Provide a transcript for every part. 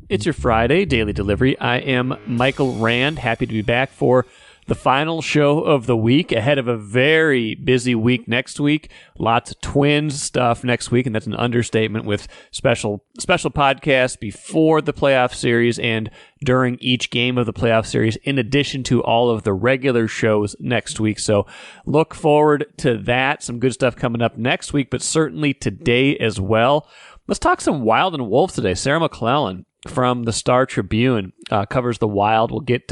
It's your Friday daily delivery. I am Michael Rand, happy to be back for the final show of the week, ahead of a very busy week next week. Lots of Twins stuff next week, and that's an understatement, with special podcasts before the playoff series and during each game of the playoff series, in addition to all of the regular shows next week. So look forward to that. Some good stuff coming up next week, but certainly today as well. Let's talk some Wild and Wolves today. Sarah McLellan from the Star Tribune covers the Wild. We'll get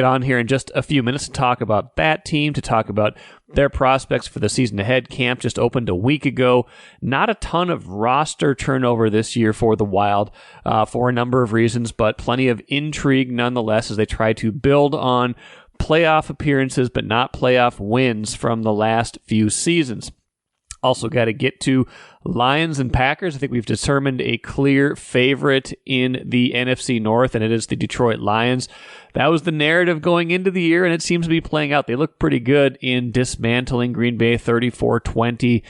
on here in just a few minutes to talk about that team, to talk about their prospects for the season ahead. Camp just opened a week ago. Not a ton of roster turnover this year for the Wild for a number of reasons, but plenty of intrigue nonetheless as they try to build on playoff appearances but not playoff wins from the last few seasons. Also got to get to Lions and Packers. I think we've determined a clear favorite in the NFC North, and it is the Detroit Lions. That was the narrative going into the year, and it seems to be playing out. They look pretty good in dismantling Green Bay 34-20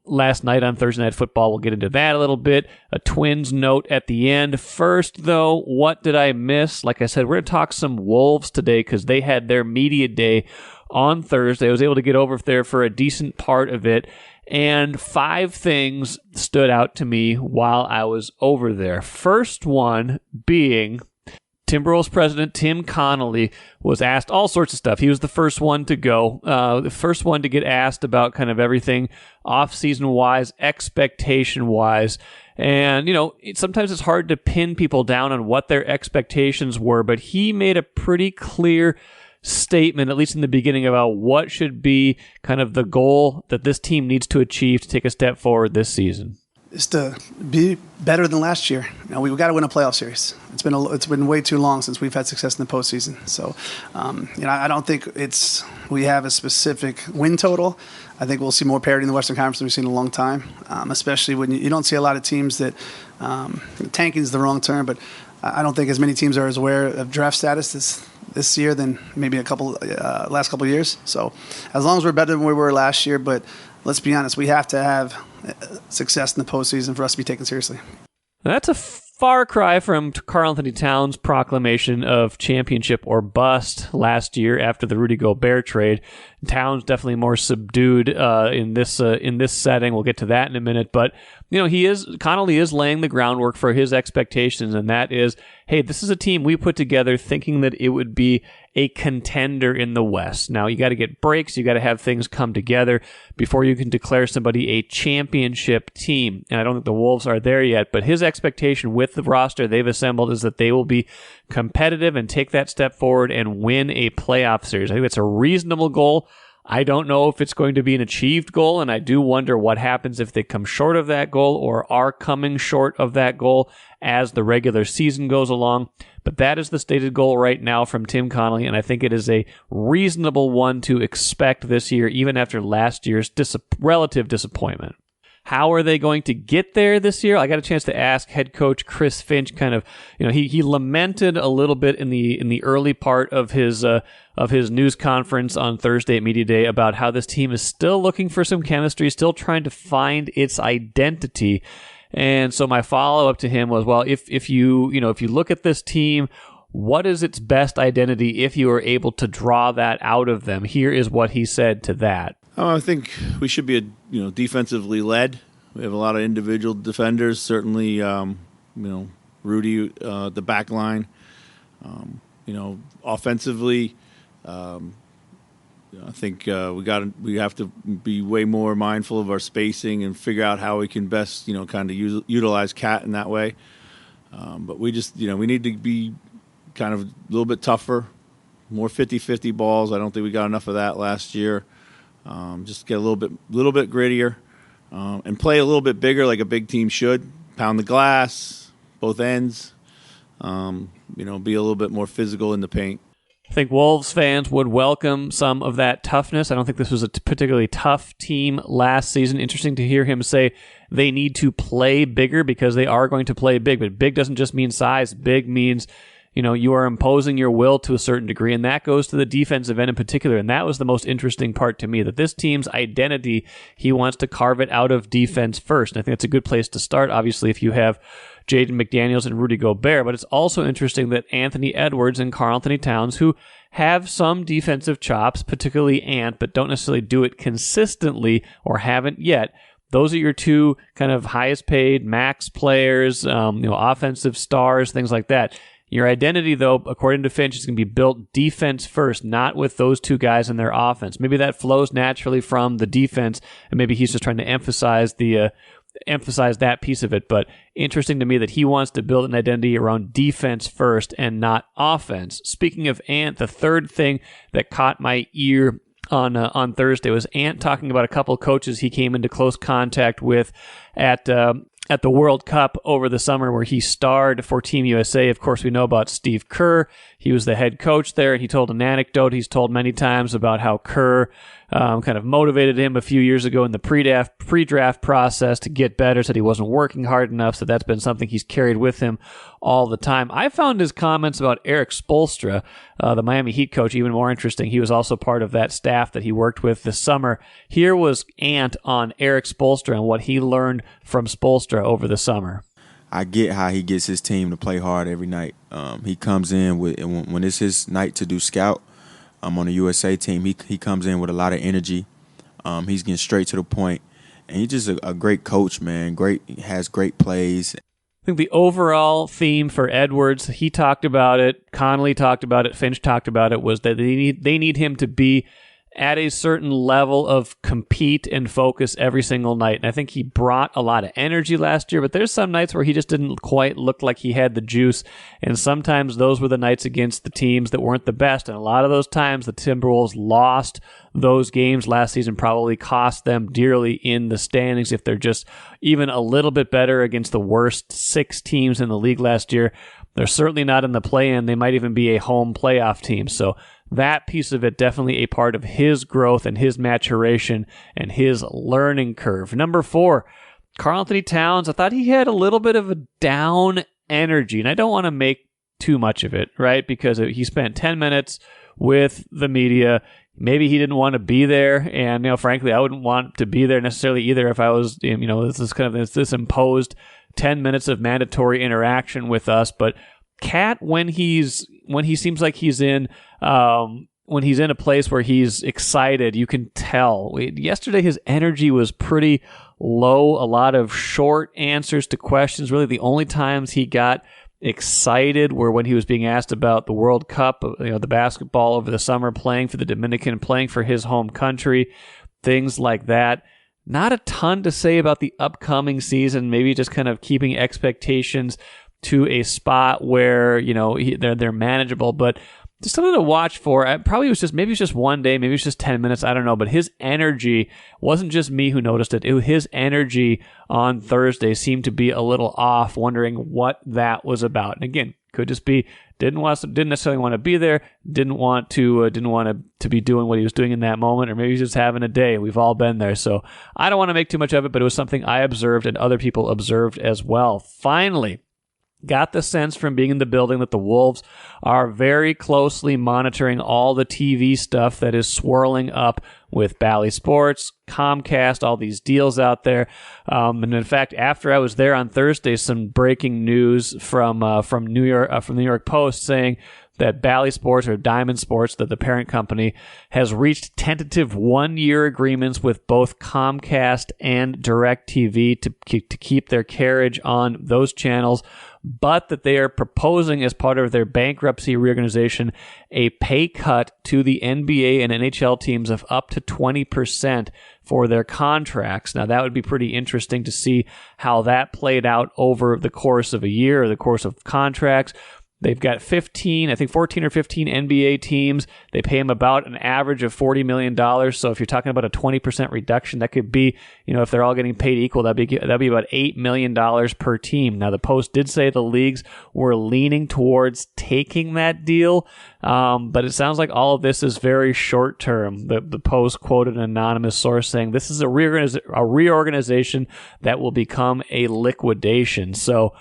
last night on Thursday Night Football. We'll get into that a little bit. A Twins note at the end. First, though, what did I miss? Like I said, we're going to talk some Wolves today because they had their media day on Thursday. I was able to get over there for a decent part of it, and 5 things stood out to me while I was over there. First one being Timberwolves president Tim Connelly was asked all sorts of stuff. He was the first one to go, the first one to get asked about kind of everything off-season-wise, expectation-wise. And, sometimes it's hard to pin people down on what their expectations were, but he made a pretty clear statement, at least in the beginning, about what should be kind of the goal that this team needs to achieve to take a step forward this season. Is to be better than last year. We've got to win a playoff series. It's been way too long since we've had success in the postseason. So, I don't think we have a specific win total. I think we'll see more parity in the Western Conference than we've seen in a long time, especially when you don't see a lot of teams that tanking is the wrong term, but I don't think as many teams are as aware of draft status this year than maybe last couple of years. So as long as we're better than we were last year, but let's be honest, we have to have success in the postseason for us to be taken seriously. That's a far cry from Karl-Anthony Towns' proclamation of championship or bust last year after the Rudy Gobert trade. Towns definitely more subdued in this setting. We'll get to that in a minute, but Connelly is laying the groundwork for his expectations, and that is, hey, this is a team we put together thinking that it would be a contender in the West. Now, you got to get breaks, you got to have things come together before you can declare somebody a championship team. And I don't think the Wolves are there yet, but his expectation with the roster they've assembled is that they will be competitive and take that step forward and win a playoff series. I think that's a reasonable goal. I don't know if it's going to be an achieved goal, and I do wonder what happens if they come short of that goal or are coming short of that goal as the regular season goes along. But that is the stated goal right now from Tim Connelly, and I think it is a reasonable one to expect this year, even after last year's relative disappointment. How are they going to get there this year? I got a chance to ask head coach Chris Finch. Kind of, he lamented a little bit in the early part of his news conference on Thursday at Media Day about how this team is still looking for some chemistry, still trying to find its identity. And so my follow up to him was, well, if you look at this team, what is its best identity if you are able to draw that out of them? Here is what he said to that. I think we should be defensively led. We have a lot of individual defenders. Certainly, Rudy, the back line. Offensively, I think we have to be way more mindful of our spacing and figure out how we can best kind of utilize Cat in that way. But we just we need to be kind of a little bit tougher, more 50-50 balls. I don't think we got enough of that last year. Just get a little bit grittier, and play a little bit bigger like a big team should. Pound the glass, both ends. Be a little bit more physical in the paint. I think Wolves fans would welcome some of that toughness. I don't think this was a particularly tough team last season. Interesting to hear him say they need to play bigger because they are going to play big. But big doesn't just mean size. Big means you are imposing your will to a certain degree, and that goes to the defensive end in particular. And that was the most interesting part to me, that this team's identity, he wants to carve it out of defense first. And I think that's a good place to start. Obviously, if you have Jaden McDaniels and Rudy Gobert. But it's also interesting that Anthony Edwards and Karl-Anthony Towns, who have some defensive chops, particularly Ant, but don't necessarily do it consistently or haven't yet. Those are your two kind of highest paid max players, offensive stars, things like that. Your identity, though, according to Finch, is going to be built defense first, not with those two guys in their offense. Maybe that flows naturally from the defense, and maybe he's just trying to emphasize that piece of it. But interesting to me that he wants to build an identity around defense first and not offense. Speaking of Ant, the third thing that caught my ear on Thursday was Ant talking about a couple coaches he came into close contact with at the World Cup over the summer, where he starred for Team USA. Of course, we know about Steve Kerr. He was the head coach there, and he told an anecdote he's told many times about how Kerr kind of motivated him a few years ago in the pre-draft process to get better, said he wasn't working hard enough, so that's been something he's carried with him all the time. I found his comments about Eric Spoelstra, the Miami Heat coach, even more interesting. He was also part of that staff that he worked with this summer. Here was Ant on Eric Spoelstra and what he learned from Spoelstra over the summer. I get how he gets his team to play hard every night. He comes in when it's his night to do scout. On the USA team, he comes in with a lot of energy. He's getting straight to the point, and he's just a great coach, man. Has great plays. I think the overall theme for Edwards, he talked about it, Connelly talked about it, Finch talked about it, was that they need him to be at a certain level of compete and focus every single night. And I think he brought a lot of energy last year, but there's some nights where he just didn't quite look like he had the juice. And sometimes those were the nights against the teams that weren't the best. And a lot of those times the Timberwolves lost those games last season, probably cost them dearly in the standings. If they're just even a little bit better against the worst 6 teams in the league last year, they're certainly not in the play-in. They might even be a home playoff team. So that piece of it, definitely a part of his growth and his maturation and his learning curve. Number 4, Karl-Anthony Towns. I thought he had a little bit of a down energy, and I don't want to make too much of it, right? Because he spent 10 minutes with the media. Maybe he didn't want to be there, and frankly, I wouldn't want to be there necessarily either if I was, this is kind of this imposed 10 minutes of mandatory interaction with us. But Cat, when he seems like he's in when he's in a place where he's excited, you can tell. Yesterday his energy was pretty low, a lot of short answers to questions. Really the only times he got excited were when he was being asked about the World Cup, the basketball over the summer, playing for the Dominican, playing for his home country, things like that. Not a ton to say about the upcoming season, maybe just kind of keeping expectations to a spot where, they're manageable, but just something to watch for. Maybe it was just one day, maybe it was just 10 minutes, I don't know, but his energy wasn't just me who noticed it. His energy on Thursday seemed to be a little off, wondering what that was about. And again, could just be didn't necessarily want to be there, didn't want to be doing what he was doing in that moment, or maybe he's just having a day. We've all been there, so I don't want to make too much of it, but it was something I observed and other people observed as well. Finally, got the sense from being in the building that the Wolves are very closely monitoring all the TV stuff that is swirling up with Bally Sports, Comcast, all these deals out there. And in fact, after I was there on Thursday, some breaking news from the New York Post saying that Bally Sports, or Diamond Sports, that the parent company, has reached tentative 1-year agreements with both Comcast and DirecTV to keep their carriage on those channels, but that they are proposing, as part of their bankruptcy reorganization, a pay cut to the NBA and NHL teams of up to 20% for their contracts. Now, that would be pretty interesting to see how that played out over the course of a year, or the course of contracts. They've got 14 or 15 NBA teams. They pay them about an average of $40 million. So if you're talking about a 20% reduction, that could be, if they're all getting paid equal, that'd be about $8 million per team. Now, the Post did say the leagues were leaning towards taking that deal, but it sounds like all of this is very short term. The Post quoted an anonymous source saying this is a reorganization that will become a liquidation. So,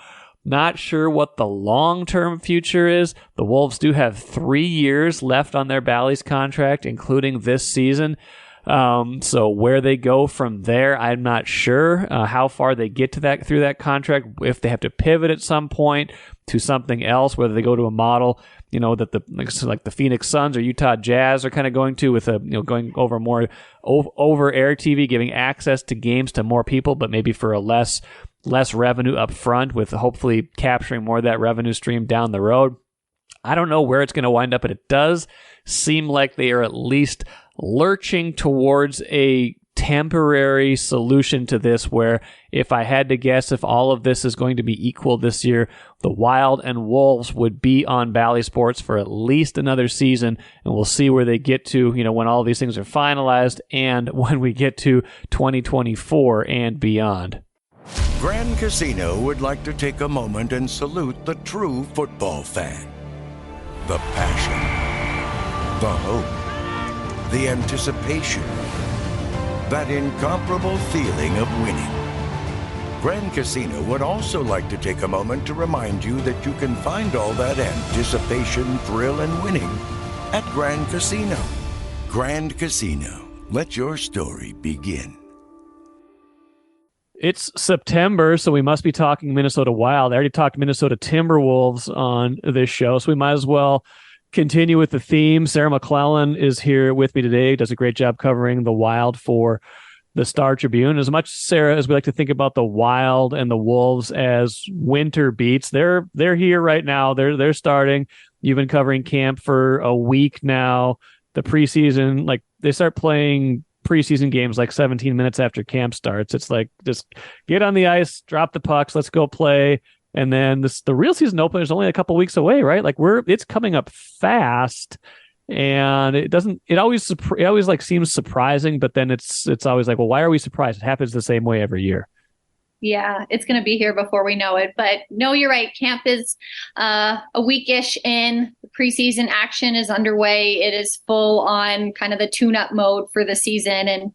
not sure what the long-term future is. The Wolves do have 3 years left on their Bally's contract, including this season. So where they go from there, I'm not sure. How far they get to that through that contract, if they have to pivot at some point to something else, whether they go to a model, that like the Phoenix Suns or Utah Jazz are kind of going to, with going over more over air TV, giving access to games to more people, but maybe for a less revenue up front, with hopefully capturing more of that revenue stream down the road. I don't know where it's going to wind up, but it does seem like they are at least lurching towards a temporary solution to this, where if I had to guess, if all of this is going to be equal this year, the Wild and Wolves would be on Bally Sports for at least another season, and we'll see where they get to, when all these things are finalized and when we get to 2024 and beyond. Grand Casino would like to take a moment and salute the true football fan. The passion, the hope, the anticipation, that incomparable feeling of winning. Grand Casino would also like to take a moment to remind you that you can find all that anticipation, thrill, and winning at Grand Casino. Grand Casino, let your story begin. It's September, so we must be talking Minnesota Wild. I already talked Minnesota Timberwolves on this show, so we might as well continue with the theme. Sarah McLellan is here with me today, does a great job covering the Wild for the Star Tribune. As much, Sarah, as we like to think about the Wild and the Wolves as winter beats, they're here right now. They're starting. You've been covering camp for a week now. The preseason, like, they start playing preseason games like 17 minutes after camp starts. It's like, just get on the ice, drop the pucks, let's go play. And then the real season opener is only a couple weeks away, right? Like, it's coming up fast, and it always like seems surprising, but then it's always like, well, why are we surprised? It happens the same way every year. Yeah, it's going to be here before we know it. But no, you're right. Camp is a weekish in. The preseason action is underway. It is full on kind of the tune-up mode for the season, and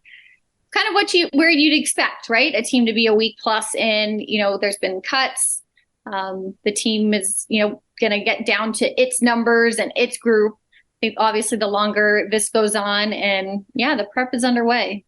kind of where you'd expect, right? A team to be a week plus in. There's been cuts. The team is, going to get down to its numbers and its group. I think obviously the longer this goes on, and yeah, the prep is underway.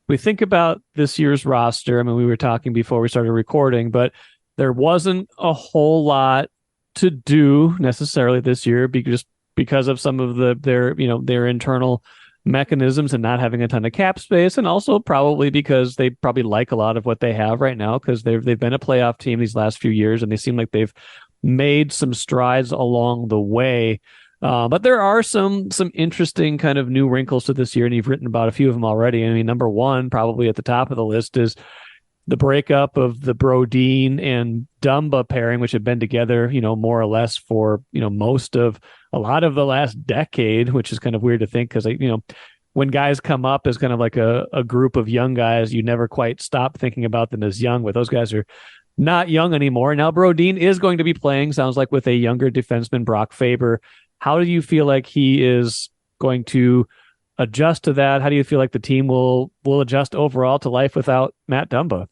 We think about this year's roster. I mean, we were talking before we started recording, but there wasn't a whole lot to do necessarily this year, because of some of their internal mechanisms and not having a ton of cap space, and also probably because they probably like a lot of what they have right now, because they've been a playoff team these last few years, and they seem like they've made some strides along the way. But there are some interesting kind of new wrinkles to this year, and you've written about a few of them already. I mean, number one, probably at the top of the list, is the breakup of the Brodin and Dumba pairing, which have been together, more or less for, most of a lot of the last decade, which is kind of weird to think, because, when guys come up as kind of like a group of young guys, you never quite stop thinking about them as young, but those guys are not young anymore. Now Brodin is going to be playing, sounds like, with a younger defenseman, Brock Faber. How do you feel like he is going to adjust to that? How do you feel like the team will adjust overall to life without Matt Dumba?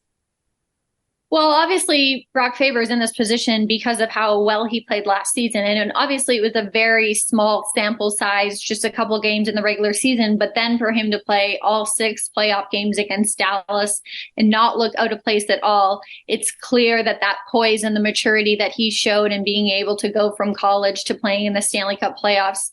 Well, obviously, Brock Faber is in this position because of how well he played last season. And obviously, it was a very small sample size, just a couple games in the regular season. But then for him to play all 6 playoff games against Dallas and not look out of place at all, it's clear that poise and the maturity that he showed in being able to go from college to playing in the Stanley Cup playoffs,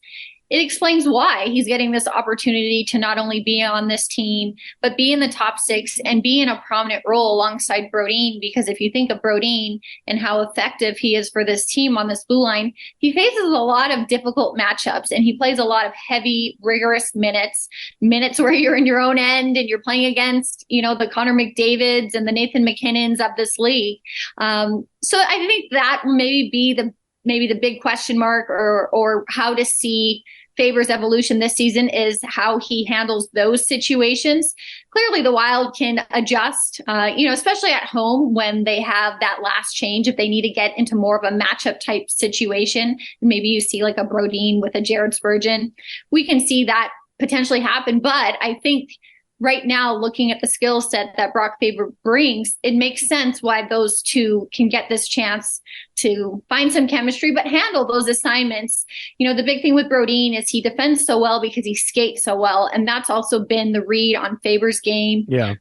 it explains why he's getting this opportunity to not only be on this team, but be in the top 6 and be in a prominent role alongside Brodin. Because if you think of Brodin and how effective he is for this team on this blue line, he faces a lot of difficult matchups, and he plays a lot of heavy, rigorous minutes where you're in your own end and you're playing against, the Connor McDavids and the Nathan McKinnons of this league. So I think that may be the big question mark, or how to see Faber's evolution this season is how he handles those situations. Clearly, the Wild can adjust, especially at home when they have that last change. If they need to get into more of a matchup type situation, maybe you see like a Brodin with a Jared Spurgeon, we can see that potentially happen. But I think right now, looking at the skill set that Brock Faber brings, it makes sense why those two can get this chance to find some chemistry, but handle those assignments. The big thing with Brodin is he defends so well because he skates so well. And that's also been the read on Faber's game. Yeah.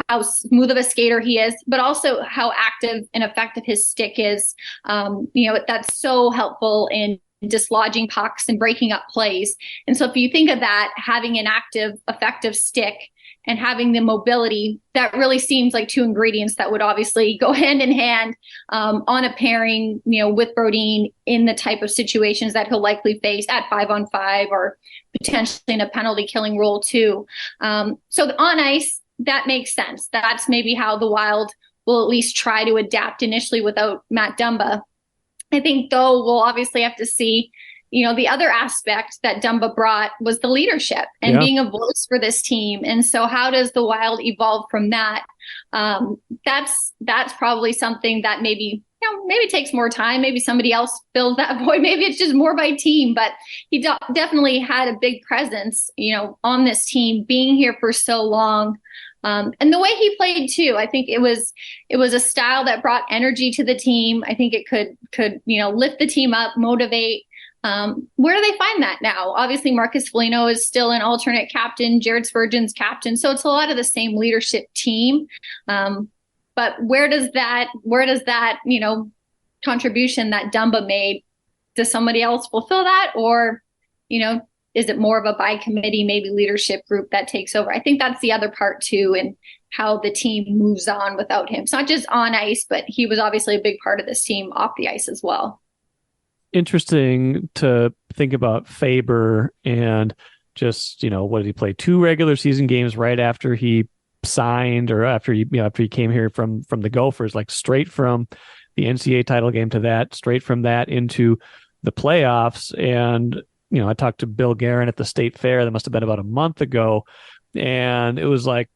How smooth of a skater he is, but also how active and effective his stick is. That's so helpful in dislodging pucks and breaking up plays. And so if you think of that, having an active, effective stick and having the mobility, that really seems like two ingredients that would obviously go hand in hand on a pairing, with Brodin in the type of situations that he'll likely face at 5-on-5 or potentially in a penalty killing role too. So on ice, that makes sense. That's maybe how the Wild will at least try to adapt initially without Matt Dumba. I think, though, we'll obviously have to see, the other aspect that Dumba brought was the leadership and being a voice for this team. And so how does the Wild evolve from that? That's probably something that maybe takes more time. Maybe somebody else fills that void. Maybe it's just more by team. But he definitely had a big presence, on this team, being here for so long. And the way he played too, I think it was a style that brought energy to the team. I think it could lift the team up, motivate. Where do they find that now? Obviously, Marcus Foligno is still an alternate captain. Jared Spurgeon's captain, so it's a lot of the same leadership team. But where does that contribution that Dumba made, does somebody else fulfill that, or is it more of a by committee, maybe leadership group that takes over? I think that's the other part too, and how the team moves on without him. It's not just on ice, but he was obviously a big part of this team off the ice as well. Interesting to think about Faber and just, what did he play? 2 regular season games right after he signed, or after he came here from the Gophers, like straight from the NCAA title game to that, straight from that into the playoffs. And I talked to Bill Guerin at the State Fair. That must have been about a month ago. And it was like,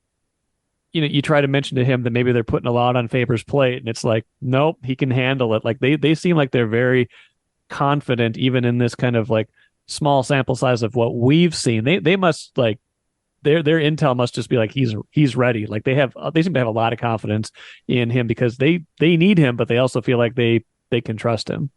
you try to mention to him that maybe they're putting a lot on Faber's plate. And it's like, nope, he can handle it. Like they seem like they're very confident, even in this kind of like small sample size of what we've seen. They must like, their intel must just be like, he's ready. Like they seem to have a lot of confidence in him because they need him, but they also feel like they can trust him.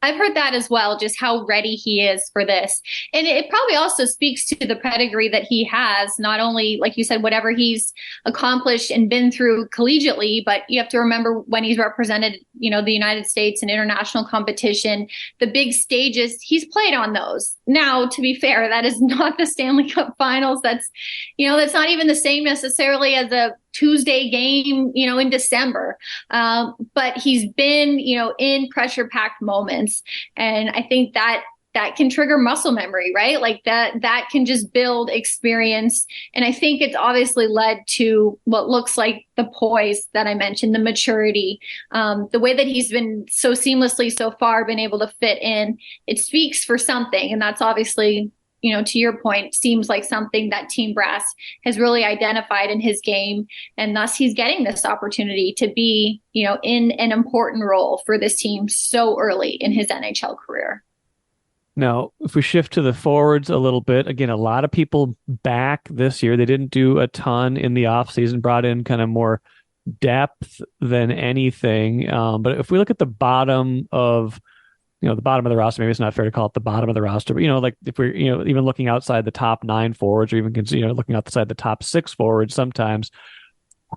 I've heard that as well, just how ready he is for this. And it probably also speaks to the pedigree that he has, not only, like you said, whatever he's accomplished and been through collegiately, but you have to remember when he's represented, the United States in international competition, the big stages, he's played on those. Now, to be fair, that is not the Stanley Cup Finals. That's not even the same necessarily as a Tuesday game, in December. But he's been, in pressure-packed moments. And I think that can trigger muscle memory, right? Like that can just build experience. And I think it's obviously led to what looks like the poise that I mentioned, the maturity, the way that he's been so seamlessly so far been able to fit in. It speaks for something. And that's obviously, to your point, seems like something that Team Brass has really identified in his game. And thus he's getting this opportunity to be, in an important role for this team so early in his NHL career. Now, if we shift to the forwards a little bit, again, a lot of people back this year. They didn't do a ton in the offseason, brought in kind of more depth than anything. But if we look at the bottom of the roster, maybe it's not fair to call it the bottom of the roster, but, like if we're, even looking outside the top 9 forwards, or even, looking outside the top 6 forwards sometimes,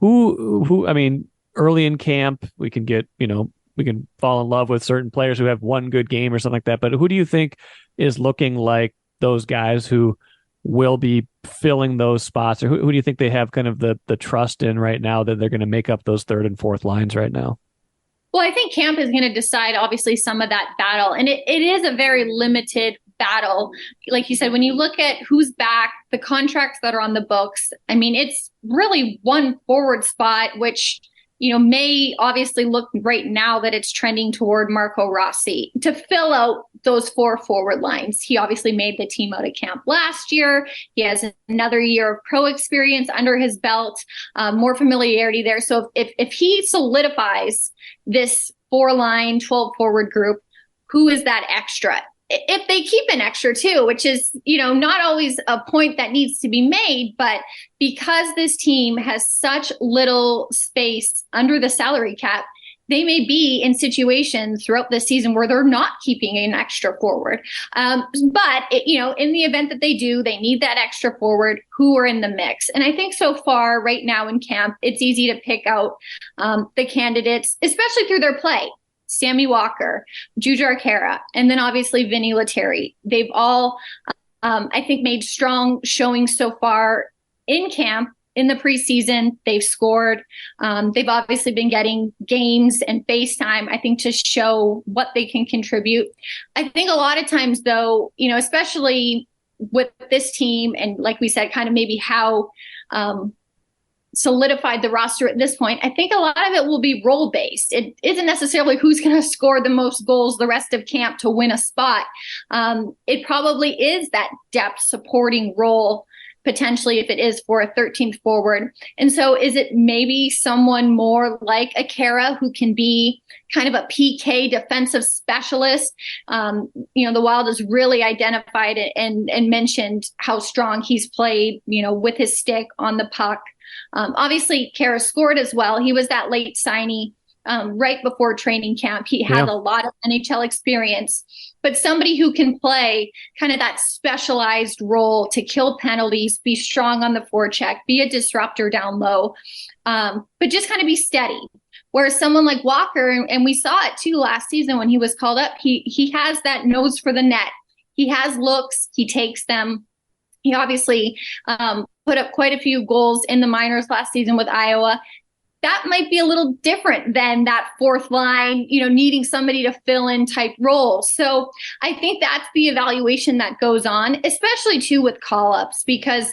who, I mean, early in camp, we can get, we can fall in love with certain players who have one good game or something like that. But who do you think is looking like those guys who will be filling those spots, or who do you think they have kind of the trust in right now that they're going to make up those 3rd and 4th lines right now? Well, I think camp is going to decide, obviously, some of that battle. And it is a very limited battle. Like you said, when you look at who's back, the contracts that are on the books, I mean, it's really one forward spot, which, may obviously look right now that it's trending toward Marco Rossi to fill out those 4 forward lines. He obviously made the team out of camp last year. He has another year of pro experience under his belt, more familiarity there. So if he solidifies this 4-line, 12 forward group, who is that extra? if they keep an extra too, which is, not always a point that needs to be made, but because this team has such little space under the salary cap, they may be in situations throughout the season where they're not keeping an extra forward. But in the event that they do, they need that extra forward. Who are in the mix? And I think so far right now in camp, it's easy to pick out the candidates, especially through their play. Sammy Walker, Jujhar Khaira, and then obviously Vinny Lettieri. They've all, I think, made strong showings so far in camp. In the preseason, they've scored. They've obviously been getting games and face time, I think, to show what they can contribute. I think a lot of times, though, especially with this team and like we said, kind of maybe how solidified the roster at this point, I think a lot of it will be role based. It isn't necessarily who's going to score the most goals the rest of camp to win a spot. It probably is that depth supporting role, potentially, if it is for a 13th forward. And so is it maybe someone more like a Khaira who can be kind of a PK defensive specialist? The Wild has really identified it and mentioned how strong he's played, with his stick on the puck. Obviously, Khaira scored as well. He was that late signee right before training camp. He had a lot of NHL experience, but somebody who can play kind of that specialized role to kill penalties, be strong on the forecheck, be a disruptor down low, but just kind of be steady. Whereas someone like Walker, and we saw it too last season when he was called up, he has that nose for the net. He has looks, he takes them. He obviously put up quite a few goals in the minors last season with Iowa. That might be a little different than that fourth line, needing somebody to fill in type role. So I think that's the evaluation that goes on, especially too with call-ups, because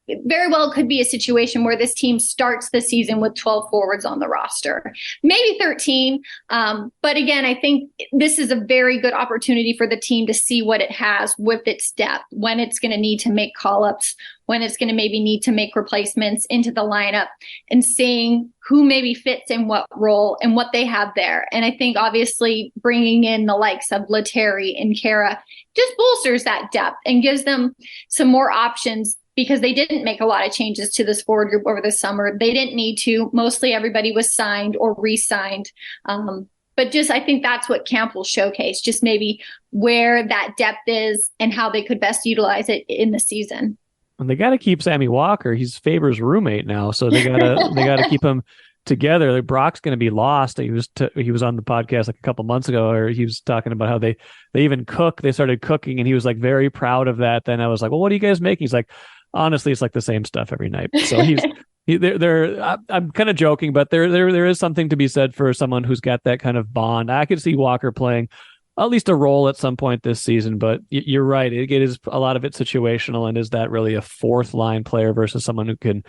it very well could be a situation where this team starts the season with 12 forwards on the roster, maybe 13. But again, I think this is a very good opportunity for the team to see what it has with its depth, when it's going to need to make call-ups, when it's going to maybe need to make replacements into the lineup, and seeing who maybe fits in what role and what they have there. And I think obviously bringing in the likes of Lettieri and Khaira just bolsters that depth and gives them some more options, because they didn't make a lot of changes to this forward group over the summer. They didn't need to. Mostly everybody was signed or re-signed. But just, I think that's what camp will showcase, just maybe where that depth is and how they could best utilize it in the season. And they got to keep Sammy Walker. He's Faber's roommate now, so they got to keep him together. Like, Brock's going to be lost. He was on the podcast like a couple months ago, or he was talking about how they even cook. They started cooking, and he was like very proud of that. Then I was like, well, what are you guys making? He's like, honestly, it's like the same stuff every night. So I'm kind of joking, but there is something to be said for someone who's got that kind of bond. I could see Walker playing at least a role at some point this season, but you're right. It is a lot of it situational, and is that really a fourth line player versus someone who can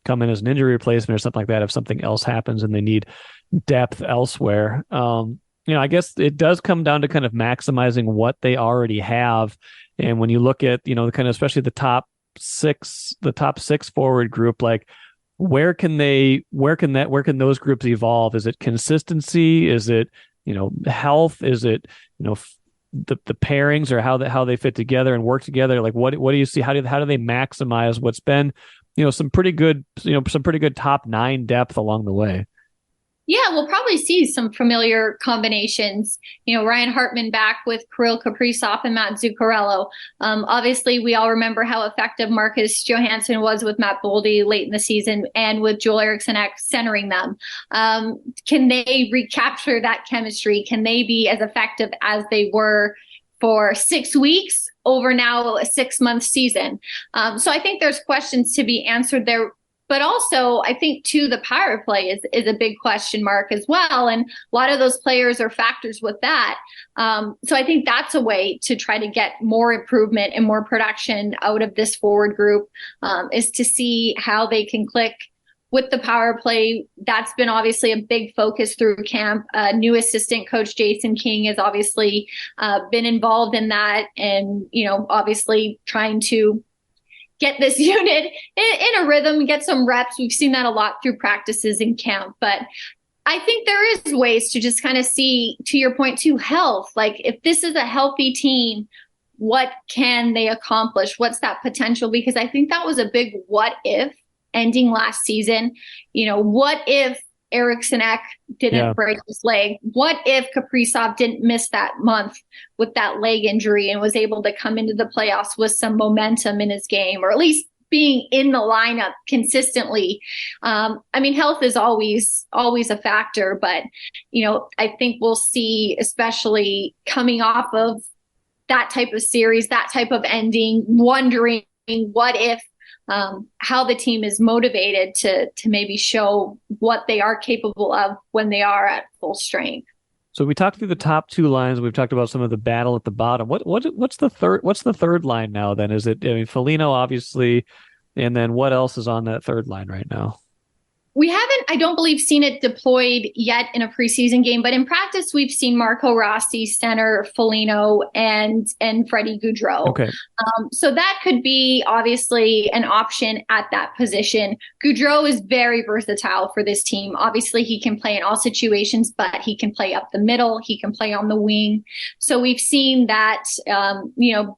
come in as an injury replacement or something like that if something else happens and they need depth elsewhere. I guess it does come down to kind of maximizing what they already have. And when you look at, kind of especially the top six forward group, like where can those groups evolve? Is it consistency? Is it, health? Is it, the pairings, or how they fit together and work together? Like what do you see? How do they maximize what's been, some pretty good top 9 depth along the way? Yeah, we'll probably see some familiar combinations. Ryan Hartman back with Kirill Kaprizov and Matt Zuccarello. Obviously, we all remember how effective Marcus Johansson was with Matt Boldy late in the season, and with Joel Eriksson centering them. Can they recapture that chemistry? Can they be as effective as they were for 6 weeks over now a 6-month season? So I think there's questions to be answered there. But also, I think, too, the power play is a big question mark as well. And a lot of those players are factors with that. So I think that's a way to try to get more improvement and more production out of this forward group, is to see how they can click with the power play. That's been obviously a big focus through camp. New assistant coach Jason King has obviously been involved in that, and, obviously trying to get this unit in a rhythm, get some reps. We've seen that a lot through practices in camp, but I think there is ways to just kind of see, to your point, to health. Like, if this is a healthy team, what can they accomplish? What's that potential? Because I think that was a big what if ending last season. What if Eriksson Ek didn't break his leg? What if Kaprizov didn't miss that month with that leg injury and was able to come into the playoffs with some momentum in his game, or at least being in the lineup consistently? Health is always a factor, but I think we'll see, especially coming off of that type of series, that type of ending, wondering what if, how the team is motivated to maybe show what they are capable of when they are at full strength. So we talked through the top two lines. We've talked about some of the battle at the bottom. What's the third? What's the third line now? Then is it? Foligno obviously, and then what else is on that third line right now? We haven't, I don't believe, seen it deployed yet in a preseason game, but in practice, we've seen Marco Rossi, center, Foligno, and Freddie Gaudreau. Okay. So that could be obviously an option at that position. Gaudreau is very versatile for this team. Obviously, he can play in all situations, but he can play up the middle. He can play on the wing. So we've seen that,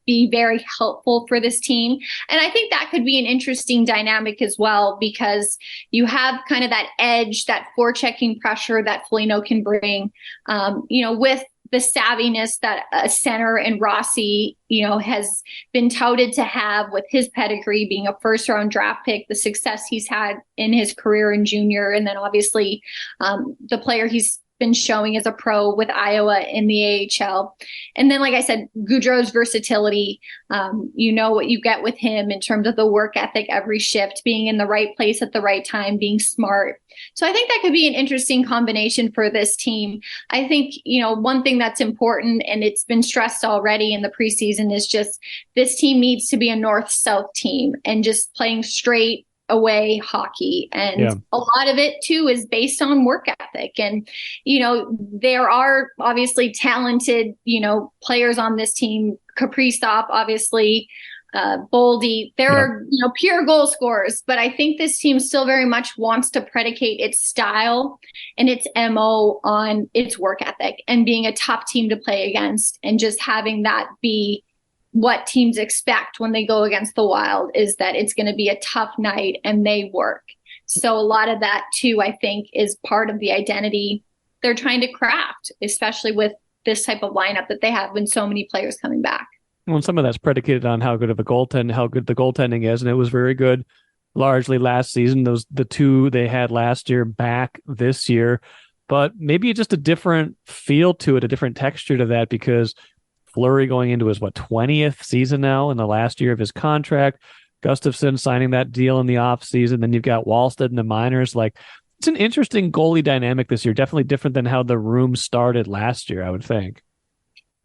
be very helpful for this team. And I think that could be an interesting dynamic as well, because you have kind of that edge, that forechecking pressure that Foligno can bring, with the savviness that a center and Rossi, has been touted to have with his pedigree, being a first-round draft pick, the success he's had in his career in junior, and then obviously the player he's been showing as a pro with Iowa in the AHL. And then, like I said, Gaudreau's versatility, what you get with him in terms of the work ethic, every shift, being in the right place at the right time, being smart. So I think that could be an interesting combination for this team. I think, one thing that's important, and it's been stressed already in the preseason, is just this team needs to be a north-south team and just playing straight away hockey. And a lot of it too is based on work ethic. And, there are obviously talented, players on this team. Kaprizov, obviously, Boldy, are, pure goal scorers, but I think this team still very much wants to predicate its style and its MO on its work ethic and being a tough team to play against, and just having that be what teams expect when they go against the Wild, is that it's going to be a tough night and they work. So a lot of that too, I think, is part of the identity they're trying to craft, especially with this type of lineup that they have when so many players coming back. Well, some of that's predicated on how good the goaltending is, and it was very good largely last season. The two they had last year back this year, but maybe just a different feel to it, a different texture to that, because Fleury going into his 20th season now in the last year of his contract, Gustafsson signing that deal in the offseason, then you've got Wallstead in the minors. Like, it's an interesting goalie dynamic this year, definitely different than how the room started last year, I would think.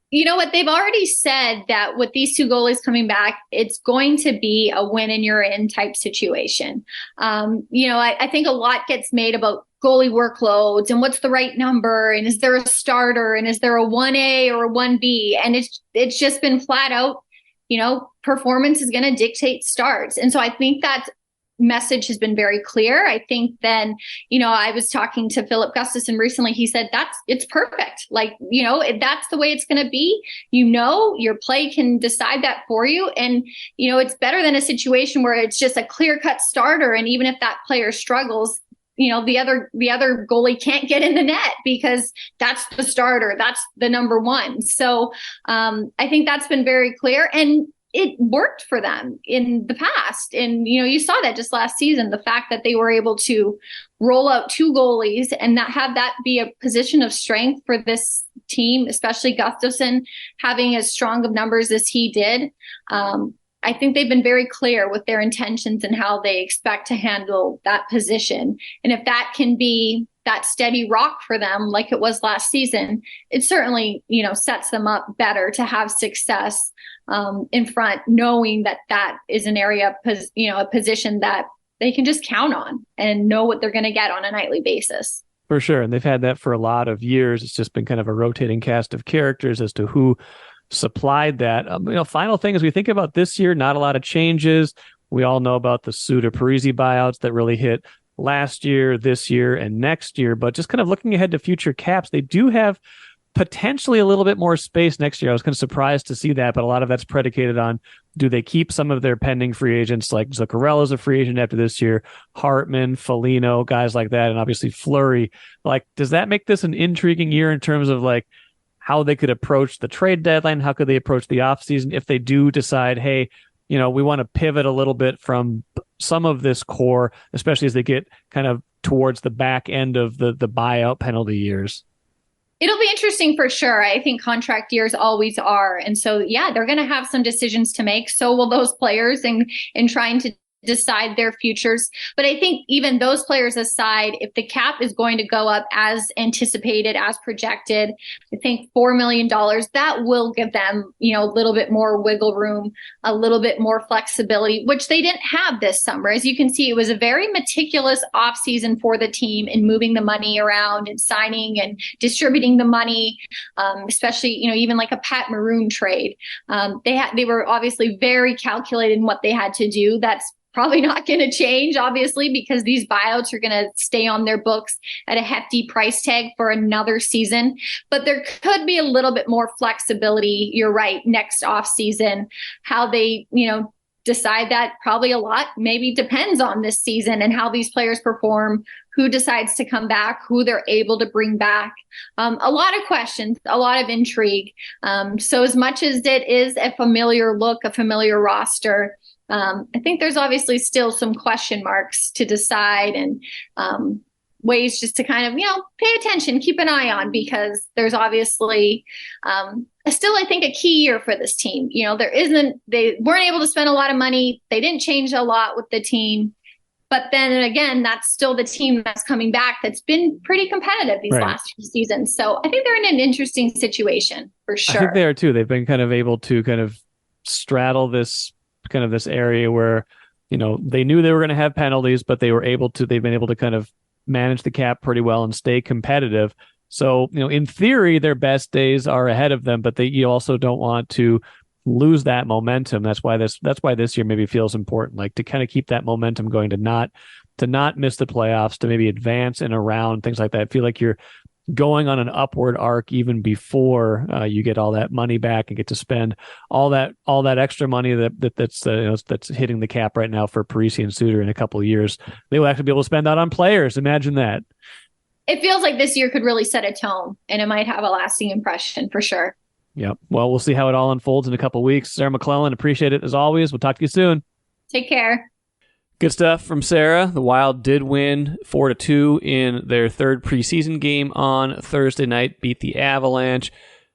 You know what? They've already said that with these two goalies coming back, it's going to be a win and you're in type situation. I think a lot gets made about goalie workloads and what's the right number, and is there a starter, and is there a 1A or a 1B? And it's just been flat out, performance is going to dictate starts. And so I think that message has been very clear. I think then, I was talking to Philip Gustafsson recently. He said it's perfect. Like, that's the way it's going to be. Your play can decide that for you. And, it's better than a situation where it's just a clear-cut starter. And even if that player struggles, the other goalie can't get in the net because that's the starter. That's the number one. So I think that's been very clear. And it worked for them in the past. And, you saw that just last season, the fact that they were able to roll out two goalies and not have that be a position of strength for this team, especially Gustafsson having as strong of numbers as he did. I think they've been very clear with their intentions and how they expect to handle that position. And if that can be that steady rock for them, like it was last season, it certainly, sets them up better to have success in front, knowing that is an area, a position that they can just count on and know what they're going to get on a nightly basis. For sure. And they've had that for a lot of years. It's just been kind of a rotating cast of characters as to who supplied that. Final thing as we think about this year, not a lot of changes. We all know about the Suter Parisi buyouts that really hit last year, this year, and next year. But just kind of looking ahead to future caps, they do have potentially a little bit more space next year. I was kind of surprised to see that, but a lot of that's predicated on, do they keep some of their pending free agents, like Zuccarello's a free agent after this year, Hartman, Foligno, guys like that, and obviously Fleury. Like, does that make this an intriguing year in terms of like how they could approach the trade deadline? How could they approach the offseason if they do decide, hey, we want to pivot a little bit from some of this core, especially as they get kind of towards the back end of the buyout penalty years? It'll be interesting for sure. I think contract years always are. And so, yeah, they're going to have some decisions to make. So will those players in trying to decide their futures. But I think even those players aside, if the cap is going to go up as anticipated, as projected, I think $4 million, that will give them, a little bit more wiggle room, a little bit more flexibility, which they didn't have this summer. As you can see, it was a very meticulous offseason for the team in moving the money around and signing and distributing the money, especially, even like a Pat Maroon trade. They were obviously very calculated in what they had to do. That's probably not going to change, obviously, because these buyouts are going to stay on their books at a hefty price tag for another season. But there could be a little bit more flexibility, you're right, next offseason. How they, decide that probably a lot maybe depends on this season and how these players perform, who decides to come back, who they're able to bring back. A lot of questions, a lot of intrigue. So as much as it is a familiar look, a familiar roster, I think there's obviously still some question marks to decide and ways just to kind of, pay attention, keep an eye on, because there's obviously still, I think, a key year for this team. They weren't able to spend a lot of money. They didn't change a lot with the team. But then again, that's still the team that's coming back that's been pretty competitive these last few seasons. So I think they're in an interesting situation for sure. I think they are too. They've been kind of able to kind of straddle this area where, they knew they were going to have penalties, but they've been able to kind of manage the cap pretty well and stay competitive. So, in theory, their best days are ahead of them, but you also don't want to lose that momentum. That's why this year maybe feels important, like to kind of keep that momentum going, to not miss the playoffs, to maybe advance in a round, things like that. I feel like you're going on an upward arc even before you get all that money back and get to spend all that extra money that's hitting the cap right now for Parisi and Suter in a couple of years. They will actually be able to spend that on players. Imagine that. It feels like this year could really set a tone, and it might have a lasting impression for sure. Yep. Well, we'll see how it all unfolds in a couple of weeks. Sarah McLellan, appreciate it as always. We'll talk to you soon. Take care. Good stuff from Sarah. The Wild did win 4-2 in their third preseason game on Thursday night, beat the Avalanche.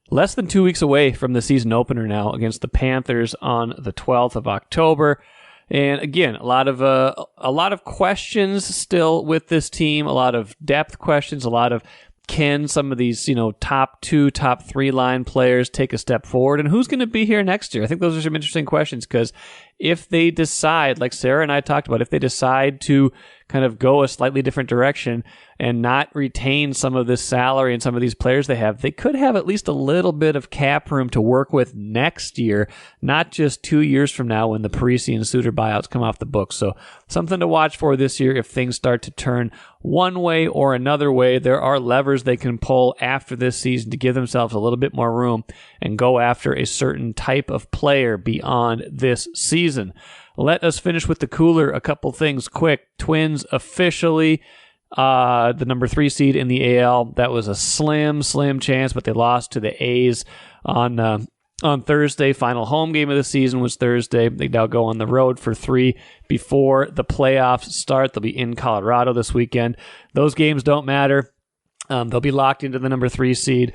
Less than 2 weeks away from the season opener now against the Panthers on the 12th of October. And again, a lot of questions still with this team, a lot of depth questions, a lot of can some of these, top 2, top 3 line players take a step forward? And who's going to be here next year? I think those are some interesting questions, because if they decide, like Sarah and I talked about, if they decide to kind of go a slightly different direction and not retain some of this salary and some of these players they could have at least a little bit of cap room to work with next year, not just 2 years from now when the Parisi and Suter buyouts come off the books. So something to watch for this year if things start to turn one way or another way. There are levers they can pull after this season to give themselves a little bit more room and go after a certain type of player beyond this season. Let us finish with the cooler. A couple things quick. Twins officially the number 3 seed in the AL. That was a slim chance, but they lost to the A's on Thursday. Final home game of the season was Thursday. They now go on the road for 3 before the playoffs start. They'll be in Colorado this weekend. Those games don't matter. They'll be locked into the number 3 seed.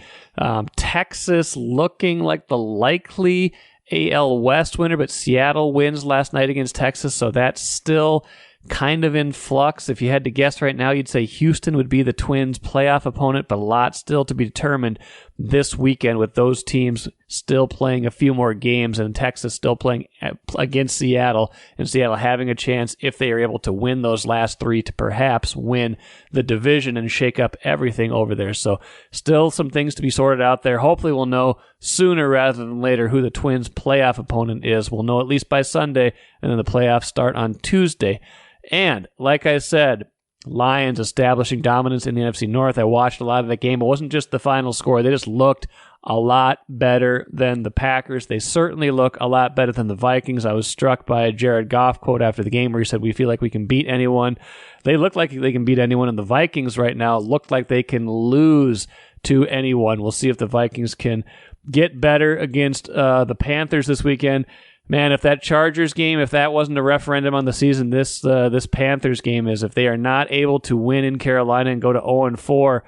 Texas looking like the likely AL West winner, but Seattle wins last night against Texas, so that's still kind of in flux. If you had to guess right now, you'd say Houston would be the Twins' playoff opponent, but a lot still to be determined this weekend with those teams still playing a few more games and Texas still playing against Seattle, and Seattle having a chance, if they are able to win those last 3, to perhaps win the division and shake up everything over there. So still some things to be sorted out there. Hopefully we'll know sooner rather than later who the Twins' playoff opponent is. We'll know at least by Sunday, and then the playoffs start on Tuesday. And like I said, Lions establishing dominance in the NFC North. I watched a lot of the game. It wasn't just the final score. They just looked a lot better than the Packers. They certainly look a lot better than the Vikings. I was struck by a Jared Goff quote after the game where he said, "We feel like we can beat anyone." They look like they can beat anyone, and the Vikings right now look like they can lose to anyone. We'll see if the Vikings can get better against the Panthers this weekend. Man, if that Chargers game, if that wasn't a referendum on the season, this Panthers game is. If they are not able to win in Carolina and go to 0-4,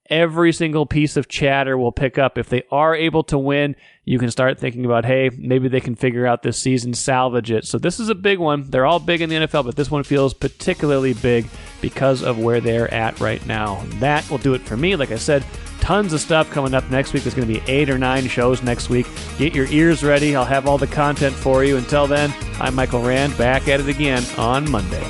every single piece of chatter will pick up. If they are able to win, you can start thinking about, hey, maybe they can figure out this season, salvage it. So this is a big one. They're all big in the NFL, but this one feels particularly big because of where they're at right now. That will do it for me. Like I said, tons of stuff coming up next week. There's going to be 8 or 9 shows next week. Get your ears ready. I'll have all the content for you. Until then, I'm Michael Rand, back at it again on Monday.